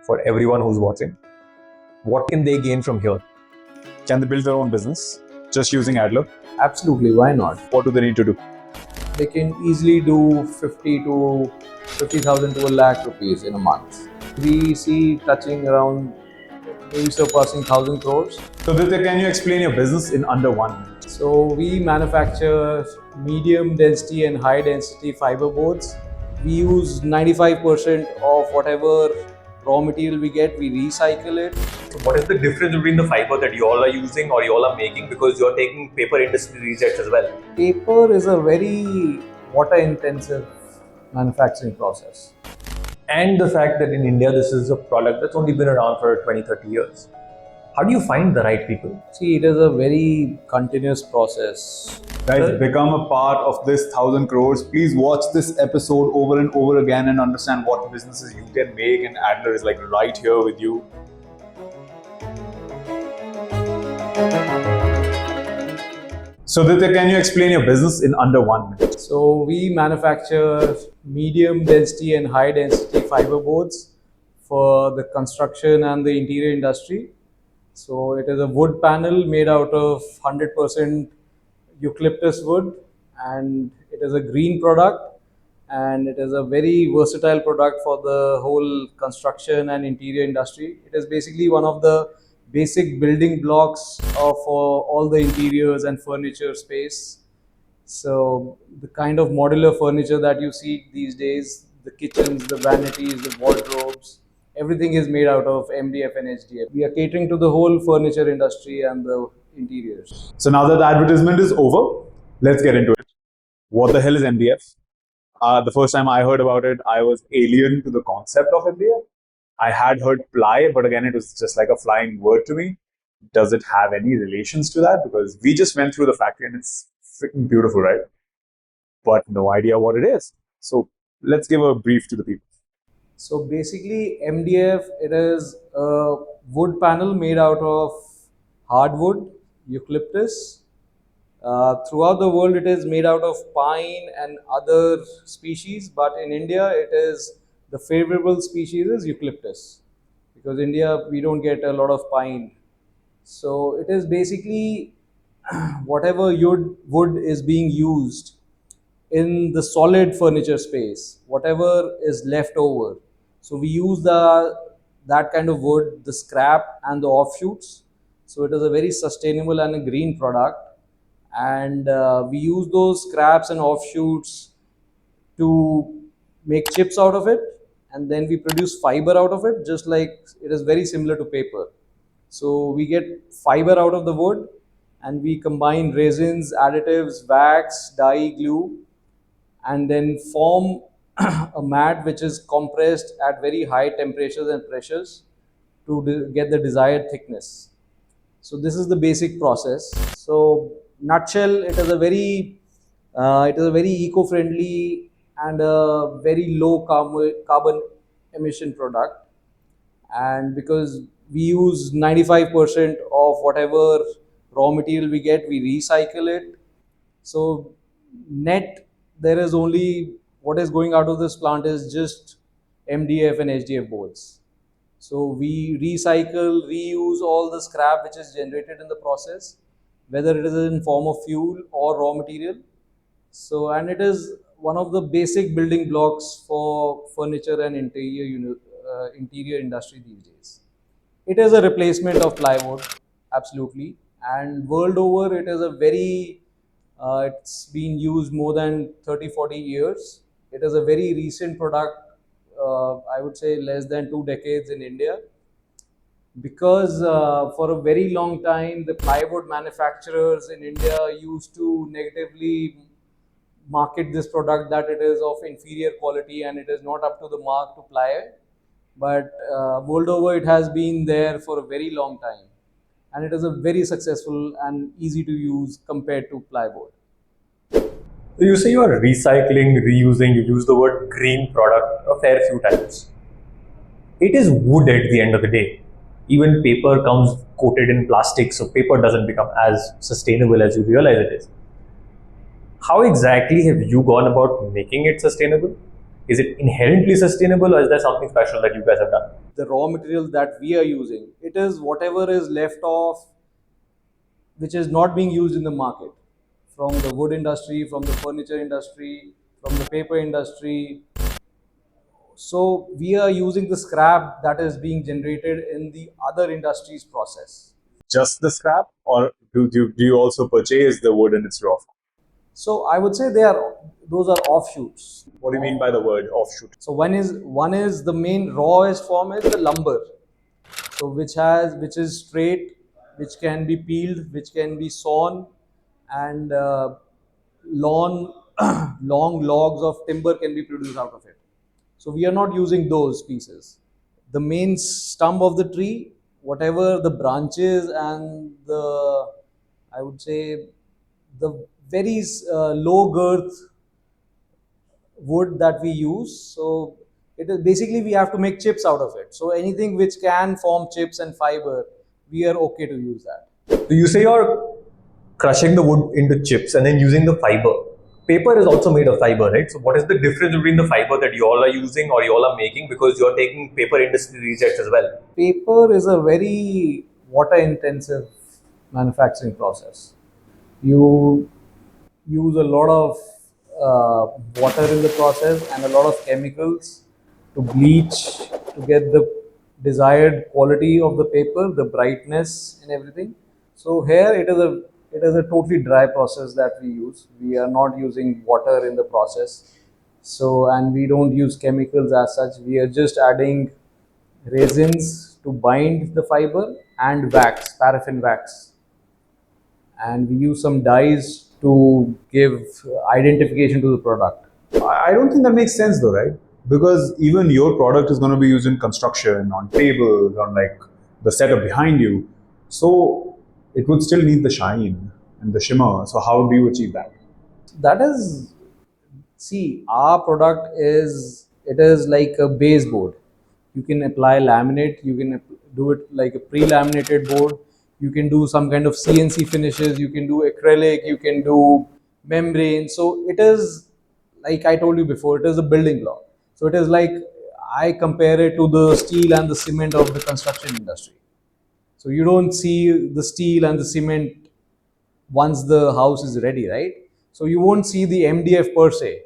for everyone who's watching. What can they gain from here? Can they build their own business just using Adler? Absolutely, why not? What do they need to do? They can easily do 50,000 to a lakh rupees in a month. We see touching around maybe surpassing 1,000 crores. So Aditya, can you explain your business in under 1 minute? So we manufacture medium density and high density fiber boards. We use 95% of whatever raw material we get, we recycle it. So what is the difference between the fiber that you all are using or you all are making, because you're taking paper industry rejects as well? Paper is a very water intensive manufacturing process. And the fact that in India this is a product that's only been around for 20-30 years. How do you find the right people? See, it is a very continuous process. Guys, become a part of this 1,000 crores. Please watch this episode over and over again and understand what businesses you can make, and Adler is like right here with you. So Aditya, can you explain your business in under 1 minute? So we manufacture medium density and high density fiber boards for the construction and the interior industry. So it is a wood panel made out of 100% eucalyptus wood, and it is a green product, and it is a very versatile product for the whole construction and interior industry. It is basically one of the basic building blocks for all the interiors and furniture space. So the kind of modular furniture that you see these days, the kitchens, the vanities, the wardrobes, everything is made out of MDF and HDF. We are catering to the whole furniture industry and the interiors. So now that the advertisement is over, let's get into it. What the hell is MDF? The first time I heard about it, I was alien to the concept of MDF. I had heard ply, but again, it was just like a flying word to me. Does it have any relations to that? Because we just went through the factory and it's freaking beautiful, right? But no idea what it is. So let's give a brief to the people. So basically, MDF, it is a wood panel made out of hardwood, eucalyptus. Throughout the world, it is made out of pine and other species, but in India, it is the favorable species is eucalyptus, because India, we don't get a lot of pine. So it is basically whatever wood is being used in the solid furniture space, whatever is left over. So we use that kind of wood, the scrap and the offshoots. So it is a very sustainable and a green product. And we use those scraps and offshoots to make chips out of it. And then we produce fiber out of it, just like it is very similar to paper. So we get fiber out of the wood, and we combine resins, additives, wax, dye, glue, and then form a mat which is compressed at very high temperatures and pressures to get the desired thickness. So this is the basic process. So nutshell, it is a very eco-friendly and a very low carbon emission product. And because we use 95% of whatever raw material we get, we recycle it. So net, there is only what is going out of this plant is just MDF and HDF boards. So we recycle, reuse all the scrap which is generated in the process, whether it is in form of fuel or raw material. So, and it is one of the basic building blocks for furniture and interior industry these days. It is a replacement of plywood, absolutely. And world over, it is a very it's been used more than 30-40 years. It is a very recent product, I would say less than 2 decades in India, because for a very long time the plywood manufacturers in India used to negatively market this product that it is of inferior quality and it is not up to the mark to ply it. But world over, it has been there for a very long time, and it is a very successful and easy to use compared to plywood. So you say you are recycling, reusing, you use the word green product a fair few times. It is wood at the end of the day. Even paper comes coated in plastic, so paper doesn't become as sustainable as you realize it is. How exactly have you gone about making it sustainable? Is it inherently sustainable, or is there something special that you guys have done? The raw material that we are using, it is whatever is left off, which is not being used in the market, from the wood industry, from the furniture industry, from the paper industry. So we are using the scrap that is being generated in the other industries process. Just the scrap, or do you also purchase the wood in its raw form? So I would say those are offshoots. What do you mean by the word offshoot? So one is the main rawest form is the lumber. So which is straight, which can be peeled, which can be sawn, and long long logs of timber can be produced out of it. So we are not using those pieces. The main stump of the tree, whatever the branches and the, I would say, the very low girth wood that we use. So it is basically we have to make chips out of it. So anything which can form chips and fiber, we are okay to use that. So you say you're crushing the wood into chips and then using the fiber. Paper is also made of fiber, right? So what is the difference between the fiber that you all are using or you all are making, because you're taking paper industry rejects as well? Paper is a very water intensive manufacturing process. You use a lot of water in the process and a lot of chemicals to bleach to get the desired quality of the paper, the brightness and everything. So here it is a totally dry process that we use. We are not using water in the process. So, and we don't use chemicals as such. We are just adding resins to bind the fiber and wax, paraffin wax, and we use some dyes to give identification to the product. I don't think that makes sense though, right? Because even your product is going to be used in construction, on tables, on like the setup behind you. So it would still need the shine and the shimmer. So how do you achieve that? That is, see, our product is, it is like a baseboard. You can apply laminate, you can do it like a pre-laminated board, you can do some kind of CNC finishes, you can do acrylic, you can do membrane. So it is, like I told you before, it is a building block. So it is like, I compare it to the steel and the cement of the construction industry. So you don't see the steel and the cement once the house is ready, right? So you won't see the MDF per se.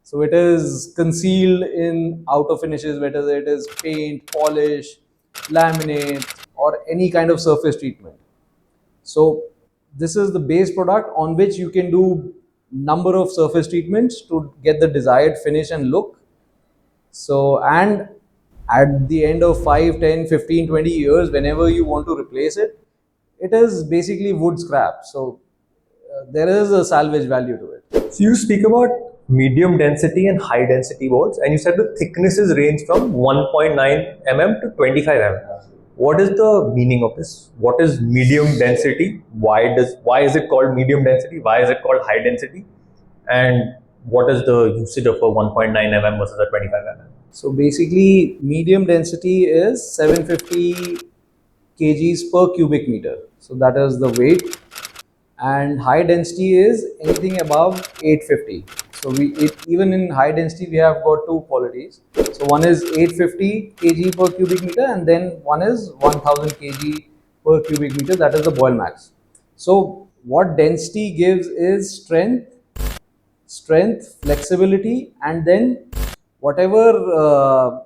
So it is concealed in outer finishes, whether it is paint, polish, laminate, or any kind of surface treatment. So this is the base product on which you can do number of surface treatments to get the desired finish and look. So, and at the end of 5, 10, 15, 20 years, whenever you want to replace it, it is basically wood scrap. So there is a salvage value to it. So you speak about medium density and high density boards, and you said the thicknesses range from 1.9 mm to 25 mm. What is the meaning of this? What is medium density? Why is it called medium density? Why is it called high density? And what is the usage of a 1.9 mm versus a 25 mm? So basically, medium density is 750 kgs per cubic meter. So that is the weight. And high density is anything above 850. So even in high density we have got two qualities. So one is 850 kg per cubic meter, and then one is 1000 kg per cubic meter, that is the boil max. So what density gives is strength, flexibility, and then whatever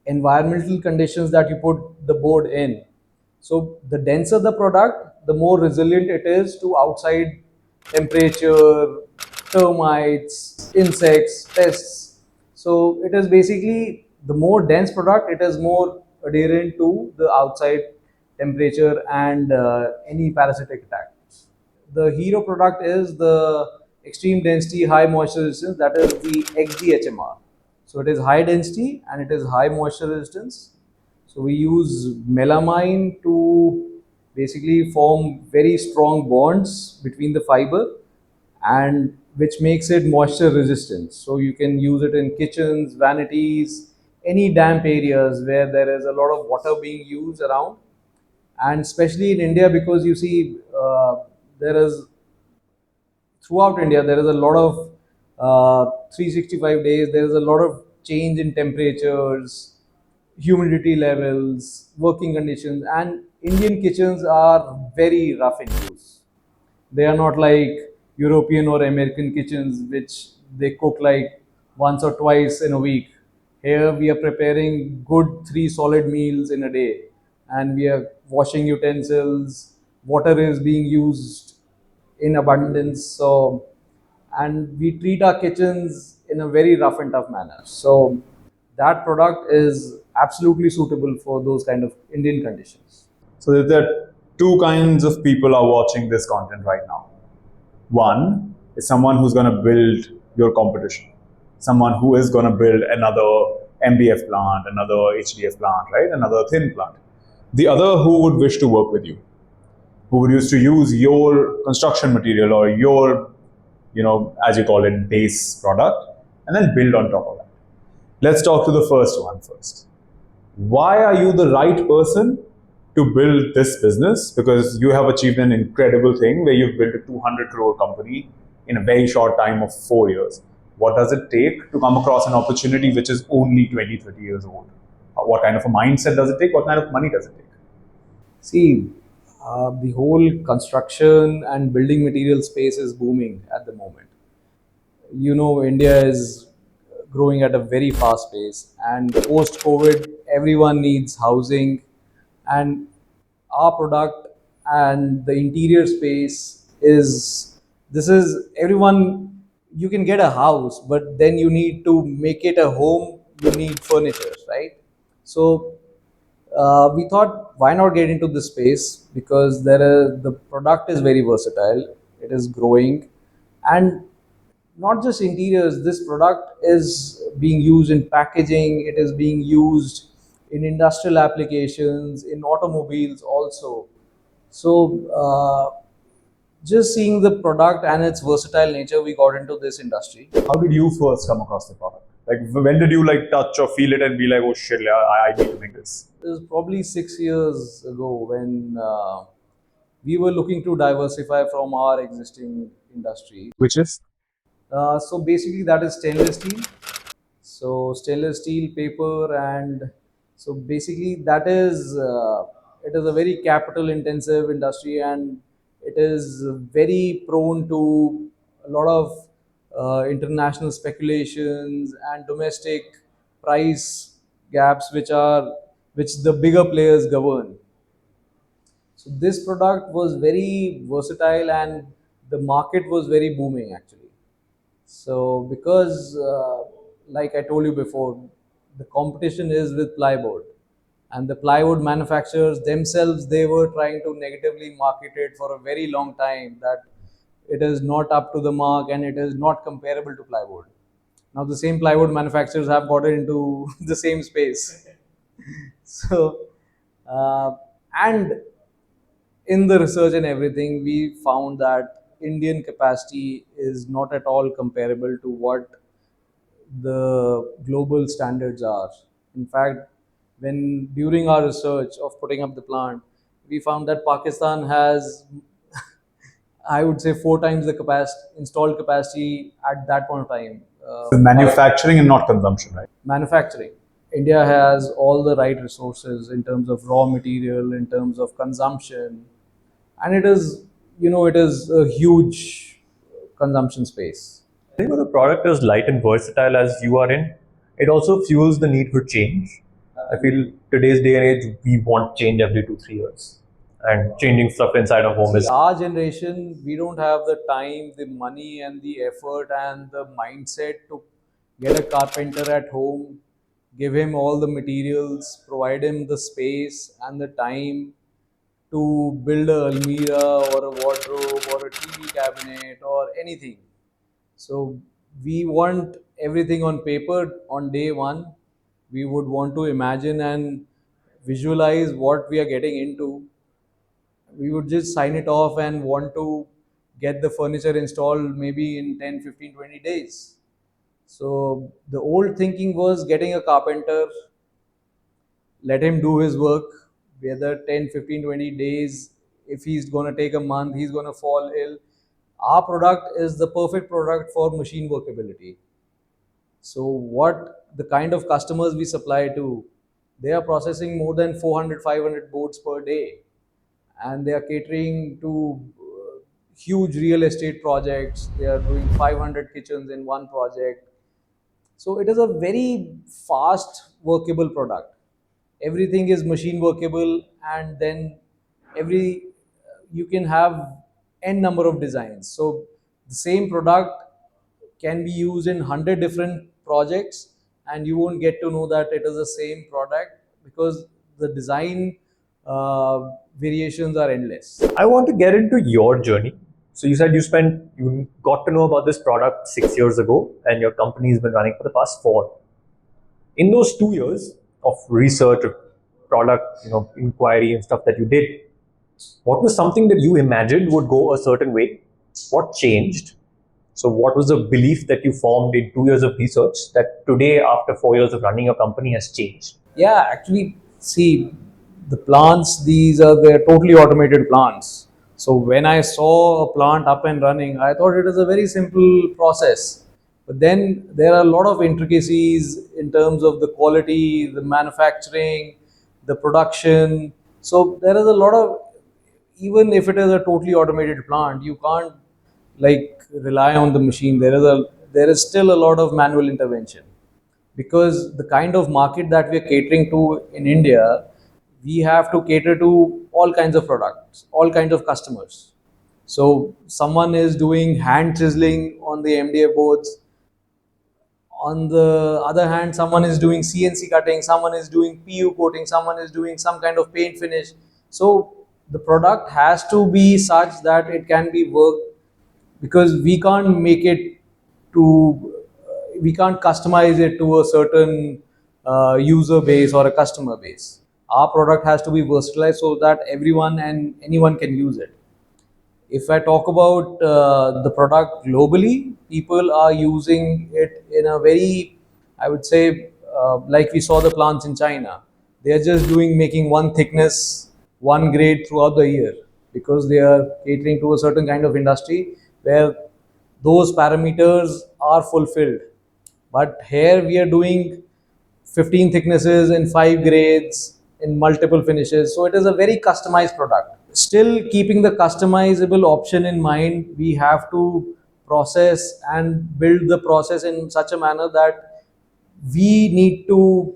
environmental conditions that you put the board in. So the denser the product, the more resilient it is to outside temperature, termites, insects, pests. So it is basically, the more dense product, it is more adherent to the outside temperature and any parasitic attacks. The hero product is the extreme density high moisture resistance, that is the XDHMR. So it is high density and it is high moisture resistance. So we use melamine to basically form very strong bonds between the fiber, and which makes it moisture resistant. So you can use it in kitchens, vanities, any damp areas where there is a lot of water being used around. And especially in India, because you see there is, throughout India, there is a lot of 365 days, there is a lot of change in temperatures, humidity levels, working conditions, and Indian kitchens are very rough in use. They are not like European or American kitchens, which they cook like once or twice in a week. Here we are preparing good three solid meals in a day, and we are washing utensils. Water is being used in abundance. So, and we treat our kitchens in a very rough and tough manner. So, that product is absolutely suitable for those kind of Indian conditions. So there are two kinds of people are watching this content right now. One is someone who's going to build your competition, someone who is going to build another MDF plant, another HDF plant, right? Another thin plant. The other who would wish to work with you, who would use to use your construction material or your, as you call it, base product, and then build on top of that. Let's talk to the first one first. Why are you the right person to build this business? Because you have achieved an incredible thing where you've built a 200 crore company in a very short time of 4 years. What does it take to come across an opportunity which is only 20, 30 years old? What kind of a mindset does it take? What kind of money does it take? See, the whole construction and building material space is booming at the moment. You know, India is growing at a very fast pace, and post COVID, everyone needs housing, and our product and the interior space is this is everyone. You can get a house, but then you need to make it a home. You need furniture, right? So we thought, why not get into this space, because the product is very versatile, it is growing, and not just interiors. This product is being used in packaging, it is being used in industrial applications, in automobiles also. So just seeing the product and its versatile nature, we got into this industry. How did you first come across the product? Like, when did you like touch or feel it and be like, oh shit, yeah, I need to make this? It was probably 6 years ago when we were looking to diversify from our existing industry. Which is? So basically, that is stainless steel. So stainless steel, paper, and so basically that is it is a very capital intensive industry, and it is very prone to a lot of international speculations and domestic price gaps, which the bigger players govern. So this product was very versatile, and the market was very booming actually. So because, like I told you before, the competition is with plywood, and the plywood manufacturers themselves, they were trying to negatively market it for a very long time, that it is not up to the mark and it is not comparable to plywood. Now the same plywood manufacturers have got into the same space. So, and in the research and everything, we found that Indian capacity is not at all comparable to what the global standards are. In fact, when during our research of putting up the plant, we found that Pakistan has, I would say, 4 times the capacity, installed capacity at that point of time. Manufacturing and not consumption, right? Manufacturing. India has all the right resources in terms of raw material, in terms of consumption, and it is, it is a huge consumption space. I think when the product is light and versatile as you are in, it also fuels the need for change. I feel today's day and age, we want change every 2, 3 years. And changing stuff inside a home is. Our generation, we don't have the time, the money, and the effort and the mindset to get a carpenter at home, give him all the materials, provide him the space and the time to build a almirah or a wardrobe or a TV cabinet or anything. So we want everything on paper on day one. We would want to imagine and visualize what we are getting into. We would just sign it off and want to get the furniture installed maybe in 10, 15, 20 days. So the old thinking was getting a carpenter, let him do his work, whether 10, 15, 20 days. If he's going to take a month, he's going to fall ill. Our product is the perfect product for machine workability. So what the kind of customers we supply to, they are processing more than 400, 500 boards per day, and they are catering to huge real estate projects. They are doing 500 kitchens in one project. So it is a very fast workable product. Everything is machine workable, and then every you can have n number of designs. So the same product can be used in 100 different projects, and you won't get to know that it is the same product because the design variations are endless. I want to get into your journey. So you said you got to know about this product 6 years ago, and your company has been running for the past 4. In those 2 years of research, of product, inquiry and stuff that you did, what was something that you imagined would go a certain way? What changed? So what was the belief that you formed in 2 years of research that today, after 4 years of running your company, has changed? Yeah, actually, see, the plants, these are the totally automated plants. So when I saw a plant up and running, I thought it is a very simple process. But then there are a lot of intricacies in terms of the quality, the manufacturing, the production. So there is a lot of, even if it is a totally automated plant, you can't like rely on the machine. There is still a lot of manual intervention, because the kind of market that we are catering to in India, we have to cater to all kinds of products, all kinds of customers. So someone is doing hand chiseling on the MDF boards. On the other hand, someone is doing CNC cutting, someone is doing PU coating, someone is doing some kind of paint finish. So the product has to be such that it can be worked, because we can't make it to we can't customize it to a certain user base or a customer base. Our product has to be versatile so that everyone and anyone can use it. If I talk about the product globally, people are using it in a very, I would say, like we saw the plants in China. They are just making one thickness, one grade throughout the year, because they are catering to a certain kind of industry where those parameters are fulfilled. But here we are doing 15 thicknesses in 5 grades in multiple finishes. So it is a very customized product. Still keeping the customizable option in mind, we have to process and build the process in such a manner that we need to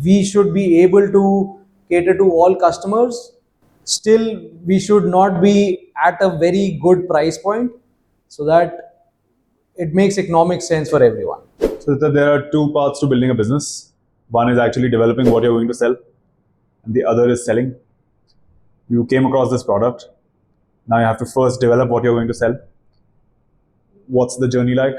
we should be able to cater to all customers. Still, we should not be at a very good price point, so that it makes economic sense for everyone. So there are two parts to building a business. One is actually developing what you're going to sell, and the other is selling. You came across this product. Now you have to first develop what you're going to sell. What's the journey like?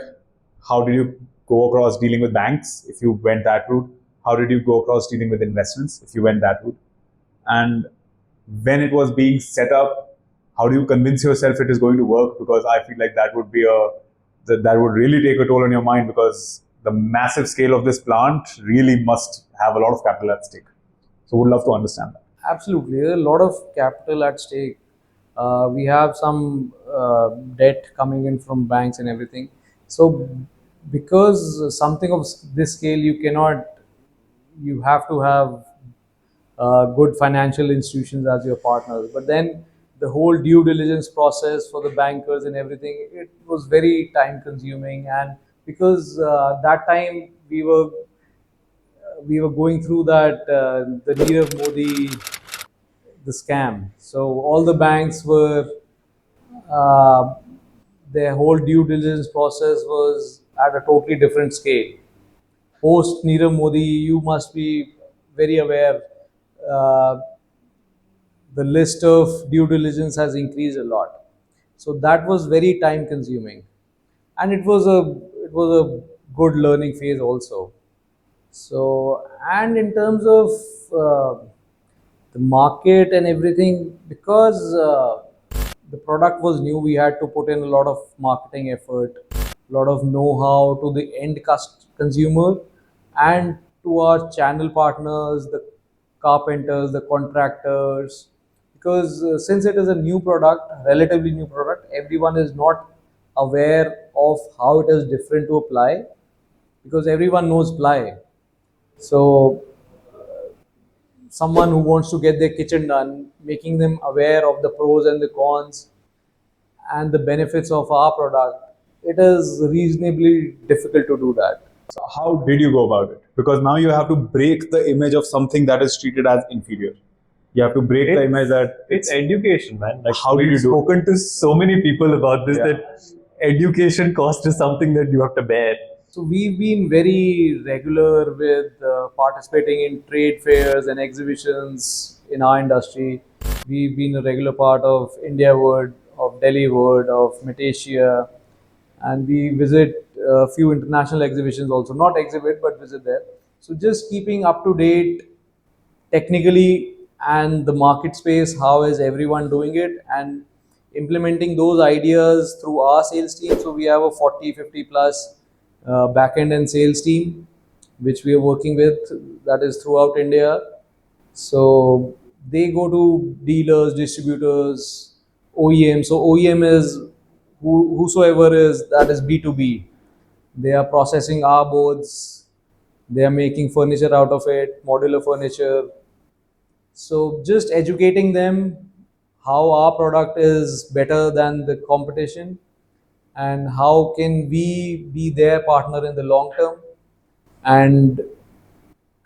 How did you go across dealing with banks if you went that route? How did you go across dealing with investments if you went that route? And when it was being set up, how do you convince yourself it is going to work? Because I feel like that would be that would really take a toll on your mind, because the massive scale of this plant really must have a lot of capital at stake. So would love to understand that. Absolutely, there's a lot of capital at stake. We have some debt coming in from banks and everything. So, because something of this scale, you have to have good financial institutions as your partners. But then the whole due diligence process for the bankers and everything, it was very time consuming. And because that time we were going through that the Nirav Modi, the scam. So all the banks were uh, their whole due diligence process was at a totally different scale. Post Nirav Modi, you must be very aware. Uh, the list of due diligence has increased a lot. So that was very time consuming, and it was a good learning phase also. So, and in terms of the market and everything, because the product was new, we had to put in a lot of marketing effort, a lot of know-how to the end consumer, and to our channel partners, the carpenters, the contractors. Because since it is a new product, relatively new product, everyone is not aware of how it is different to apply. because everyone knows ply. So someone who wants to get their kitchen done, making them aware of the pros and the cons and the benefits of our product, it is reasonably difficult to do that. So how did you go about it? Because now you have to break the image of something that is treated as inferior. You have to break the image that It's education, man. Like, How did we've you do it? spoken to so many people about this Yeah. that education cost is something that you have to bear. So we've been very regular with participating in trade fairs and exhibitions in our industry. We've been a regular part of AdlerWud, of AdlerWud, of Metasia, and we visit a few international exhibitions also. Not exhibit, but visit there. So just keeping up to date technically and the market space, how is everyone doing it, and implementing those ideas through our sales team. So we have a 40 50 plus backend and sales team which we are working with, that is throughout India. So they go to dealers, distributors, OEM. So OEM is whosoever is, that is B2B. They are processing our boards, they are making furniture out of it, modular furniture. So just educating them how our product is better than the competition and how can we be their partner in the long term, and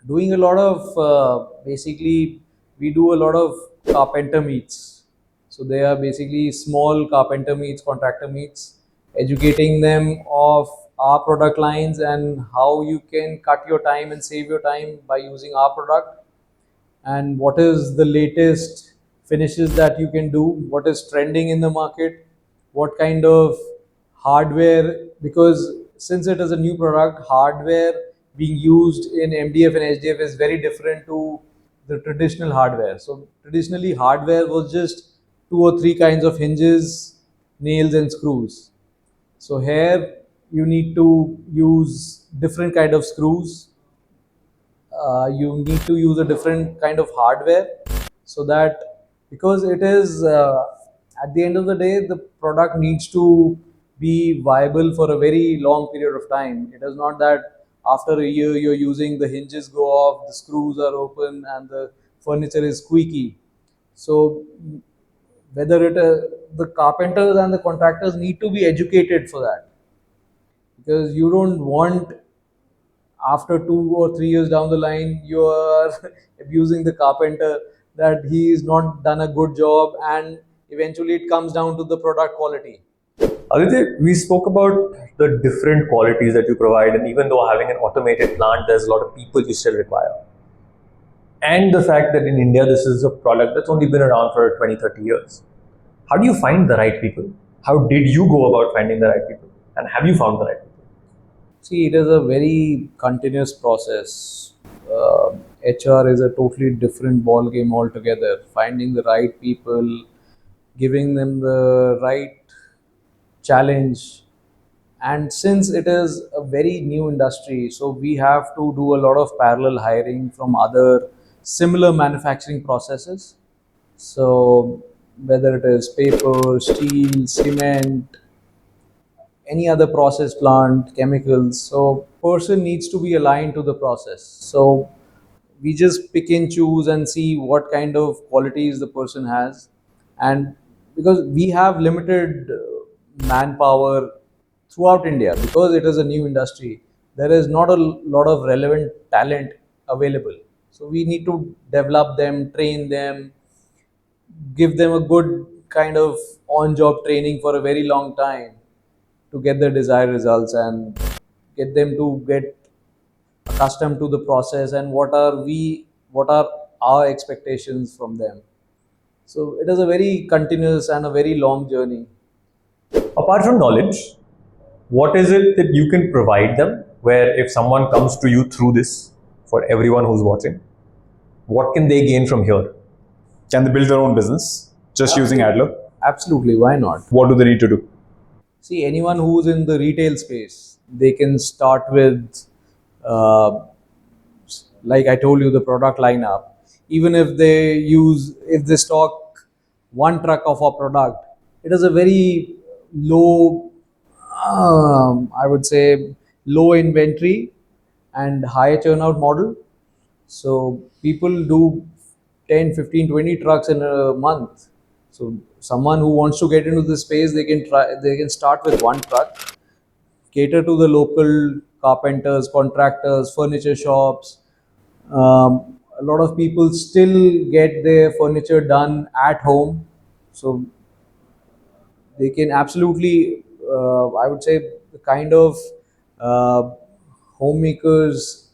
doing a lot of basically we do a lot of carpenter meets. So they are basically small carpenter meets, contractor meets, educating them of our product lines and how you can cut your time and save your time by using our product, and what is the latest finishes that you can do, what is trending in the market, what kind of hardware, because since it is a new product, hardware being used in MDF and HDF is very different to the traditional hardware. So traditionally hardware was just two or three kinds of hinges, nails and screws. So here you need to use different kind of screws, you need to use a different kind of hardware, so that because it is at the end of the day the product needs to be viable for a very long period of time. It is not that after a year you're using, the hinges go off, the screws are open and the furniture is squeaky. So whether the carpenters and the contractors need to be educated for that, because you don't want after 2 or 3 years down the line you are abusing the carpenter that he is not done a good job, and eventually it comes down to the product quality. Aditya, we spoke about the different qualities that you provide, and even though having an automated plant, there's a lot of people you still require. And the fact that in India, this is a product that's only been around for 20, 30 years. How do you find the right people? How did you go about finding the right people? And have you found the right people? See, it is a very continuous process. HR is a totally different ball game altogether. Finding the right people, giving them the right challenge, and since it is a very new industry, so we have to do a lot of parallel hiring from other similar manufacturing processes. So whether it is paper, steel, cement, any other process plant, chemicals. So person needs to be aligned to the process. So we just pick and choose and see what kind of qualities the person has, and because we have limited manpower throughout India, because it is a new industry, there is not a lot of relevant talent available. So we need to develop them, train them, give them a good kind of on job training for a very long time to get the desired results, and get them to get accustomed to the process and what are our expectations from them. So it is a very continuous and a very long journey. Apart from knowledge, what is it that you can provide them where if someone comes to you through this, for everyone who's watching, what can they gain from here? Can they build their own business just using Adler? Absolutely, why not? What do they need to do? See, anyone who's in the retail space, they can start with, uh, like I told you, the product lineup. Even if they stock one truck of our product, it is a very low, I would say, low inventory and high turnout model. So people do 10, 15, 20 trucks in a month. So someone who wants to get into this space, they can start with one truck, cater to the local carpenters, contractors, furniture shops. A lot of people still get their furniture done at home. So they can absolutely, I would say, the kind of uh, homemakers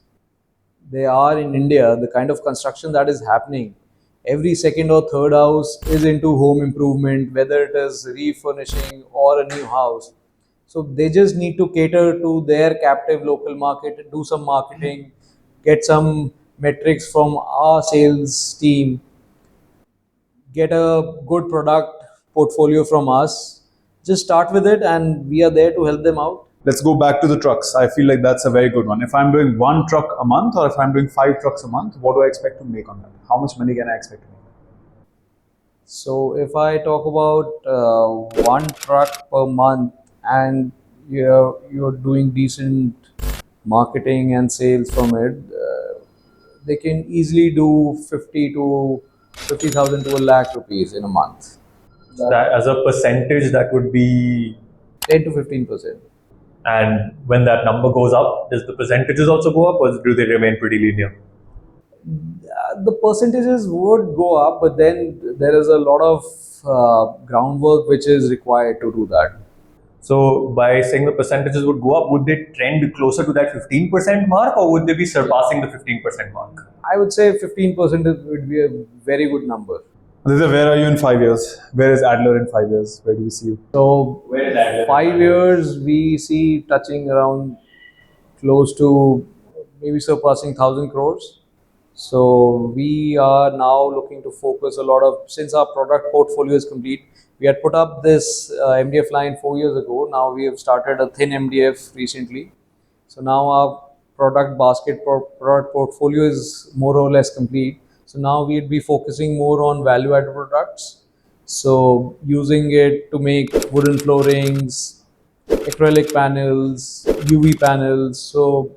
they are in India, the kind of construction that is happening, every second or third house is into home improvement, whether it is refurnishing or a new house. So they just need to cater to their captive local market, do some marketing, get some metrics from our sales team, get a good product portfolio from us. Just start with it, and we are there to help them out. Let's go back to the trucks. I feel like that's a very good one. If I'm doing one truck a month or if I'm doing 5 trucks a month, what do I expect to make on that? How much money can I expect to make? So if I talk about one truck per month and you're doing decent marketing and sales from it, they can easily do 50,000 to a lakh rupees in a month. That as a percentage, that would be. 10 to 15%. And when that number goes up, does the percentages also go up, or do they remain pretty linear? The percentages would go up, but then there is a lot of groundwork which is required to do that. So by saying the percentages would go up, would they trend closer to that 15% mark, or would they be surpassing the 15% mark? I would say 15% would be a very good number. Aditya, where are you in 5 years? Where is Adler in 5 years? Where do you see you? So, Where is Adler? 5 years we see touching around close to maybe surpassing 1,000 crores. So we are now looking to focus a lot of, since our product portfolio is complete, we had put up this MDF line 4 years ago. Now we have started a thin MDF recently. So now our product product portfolio is more or less complete. So now we'd be focusing more on value-added products. So using it to make wooden floorings, acrylic panels, UV panels. So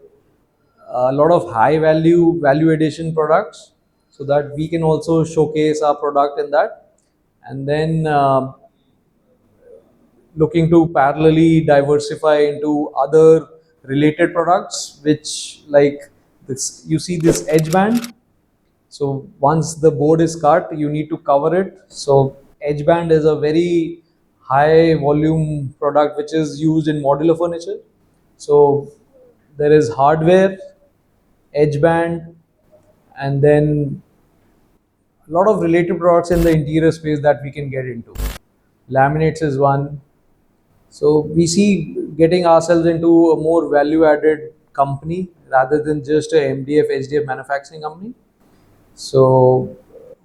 a lot of high value addition products, so that we can also showcase our product in that. And then looking to parallelly diversify into other related products, which like this, you see this edge band. So once the board is cut, you need to cover it. So edge band is a very high volume product which is used in modular furniture. So there is hardware, edge band, and then a lot of related products in the interior space that we can get into. Laminates is one. So we see getting ourselves into a more value added company rather than just a MDF, HDF manufacturing company. So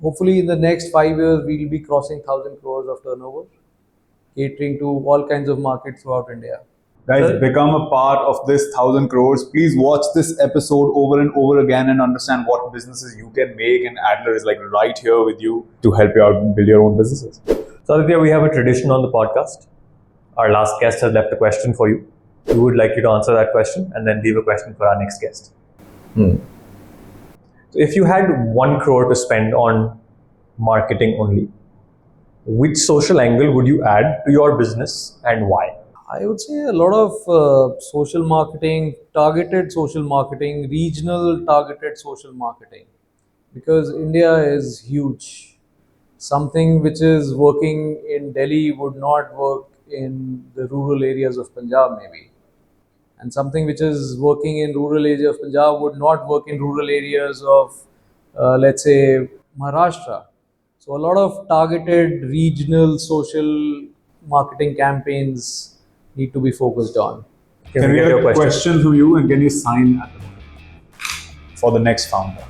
hopefully in the next 5 years, we'll be crossing 1,000 crores of turnover, catering to all kinds of markets throughout India. Guys, Sir? become a part of this 1,000 crores. Please watch this episode over and over again and understand what businesses you can make. And Adler is like right here with you to help you out and build your own businesses. So Aditya, we have a tradition on the podcast. Our last guest has left a question for you. We would like you to answer that question and then leave a question for our next guest. So if you had 1 crore to spend on marketing only, which social angle would you add to your business and why? I would say a lot of social marketing, targeted social marketing, regional targeted social marketing, because India is huge. Something which is working in Delhi would not work in the rural areas of Punjab, maybe. And something which is working in rural area of Punjab would not work in rural areas of, let's say, Maharashtra. So a lot of targeted regional social marketing campaigns need to be focused on. Can we get a question from you and can you sign at the moment for the next founder?